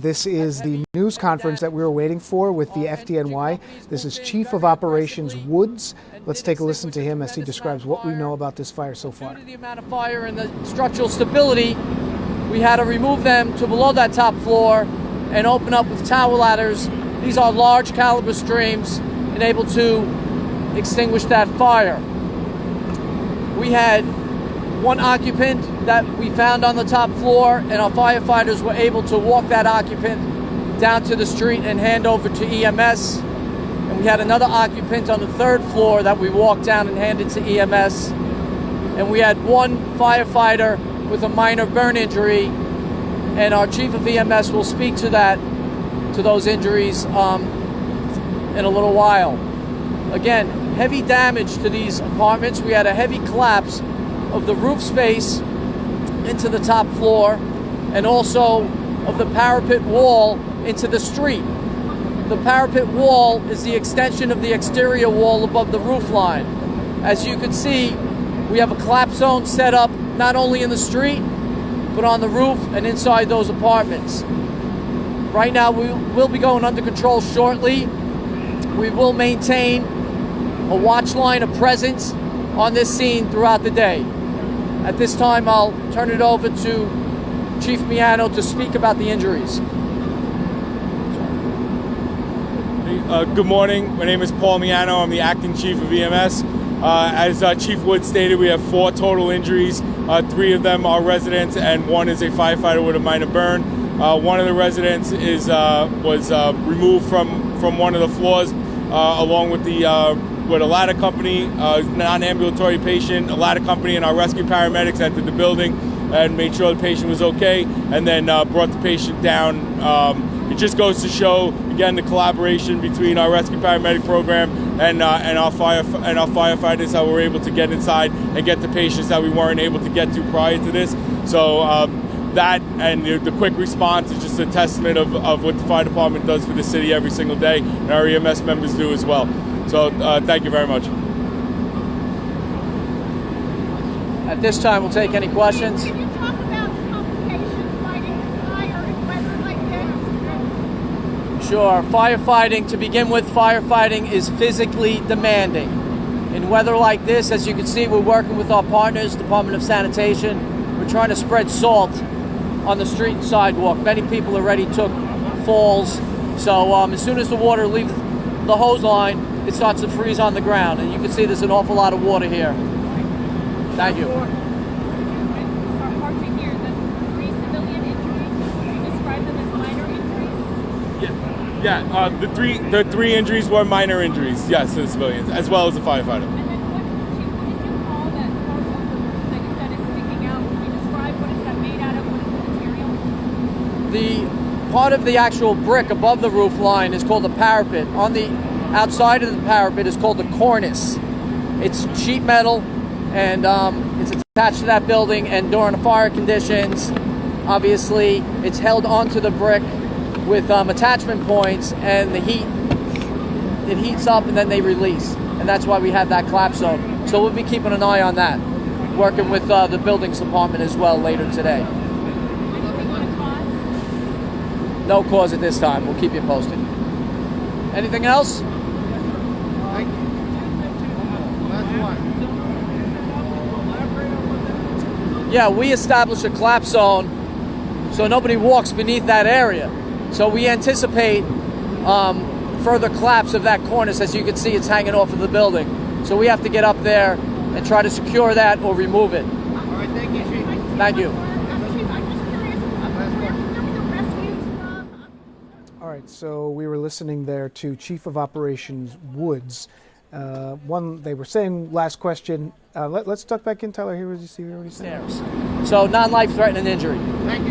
This is the news conference that we were waiting for with the FDNY. This is Chief of Operations Woods. Let's take a listen to him as he describes what we know about this fire so far. Due to the amount of fire and the structural stability, we had to remove them to below that top floor and open up with tower ladders. These are large caliber streams and able to extinguish that fire. We had one occupant that we found on the top floor, and our firefighters were able to walk that occupant down to the street and hand over to EMS. And we had another occupant on the third floor that we walked down and handed to EMS. And we had one firefighter with a minor burn injury, and our chief of EMS will speak to those injuries in a little while. Again, heavy damage to these apartments. We had a heavy collapse of the roof space into the top floor, and also of the parapet wall into the street. The parapet wall is the extension of the exterior wall above the roof line. As you can see, we have a collapse zone set up not only in the street, but on the roof and inside those apartments. Right now, we will be going under control shortly. We will maintain a watch line of presence on this scene throughout the day. At this time, I'll turn it over to Chief Miano to speak about the injuries. Good morning. My name is Paul Miano. I'm the acting chief of EMS. As Chief Wood stated, we have 4 total injuries. 3 of them are residents, and 1 is a firefighter with a minor burn. One of the residents was removed from one of the floors along with with a ladder company, non-ambulatory patient. A ladder company and our rescue paramedics entered the building and made sure the patient was okay, and then brought the patient down. It just goes to show, again, the collaboration between our rescue paramedic program and our firefighters, how we're able to get inside and get the patients that we weren't able to get to prior to this. So that and the quick response is just a testament of what the fire department does for the city every single day, and our EMS members do as well. So thank you very much. At this time, we'll take any questions. Can you talk about complications fighting fire in weather like this? Sure. Firefighting, to begin with, firefighting is physically demanding. In weather like this, as you can see, we're working with our partners, Department of Sanitation. We're trying to spread salt on the street and sidewalk. Many people already took falls. So as soon as the water leaves the hose line, it starts to freeze on the ground. And you can see there's an awful lot of water here. Thank you. Yeah, the three injuries were minor injuries, yes, to the civilians, as well as the firefighter. And then what did you call that part of the roof that you said is sticking out? Can you describe what is that made out of? What is the material? The part of the actual brick above the roof line is called the parapet. On the outside of the parapet is called the cornice. It's sheet metal, and it's attached to that building, and during the fire conditions, obviously, it's held onto the brick with attachment points, and it heats up and then they release, and that's why we have that collapse zone. So we'll be keeping an eye on that, working with the buildings department as well later today. Anything on a cause? No cause at this time. We'll keep you posted. Anything else? Yeah, we established a collapse zone so nobody walks beneath that area. So we anticipate further collapse of that cornice. As you can see, it's hanging off of the building. So we have to get up there and try to secure that or remove it. All right, thank you, Chief. Thank you. I'm just curious, where were the rescues from? All right, so we were listening there to Chief of Operations Woods. They were saying, last question. Let's duck back in, Tyler. Here, what did you see? Stairs. So non-life-threatening injury. Thank you.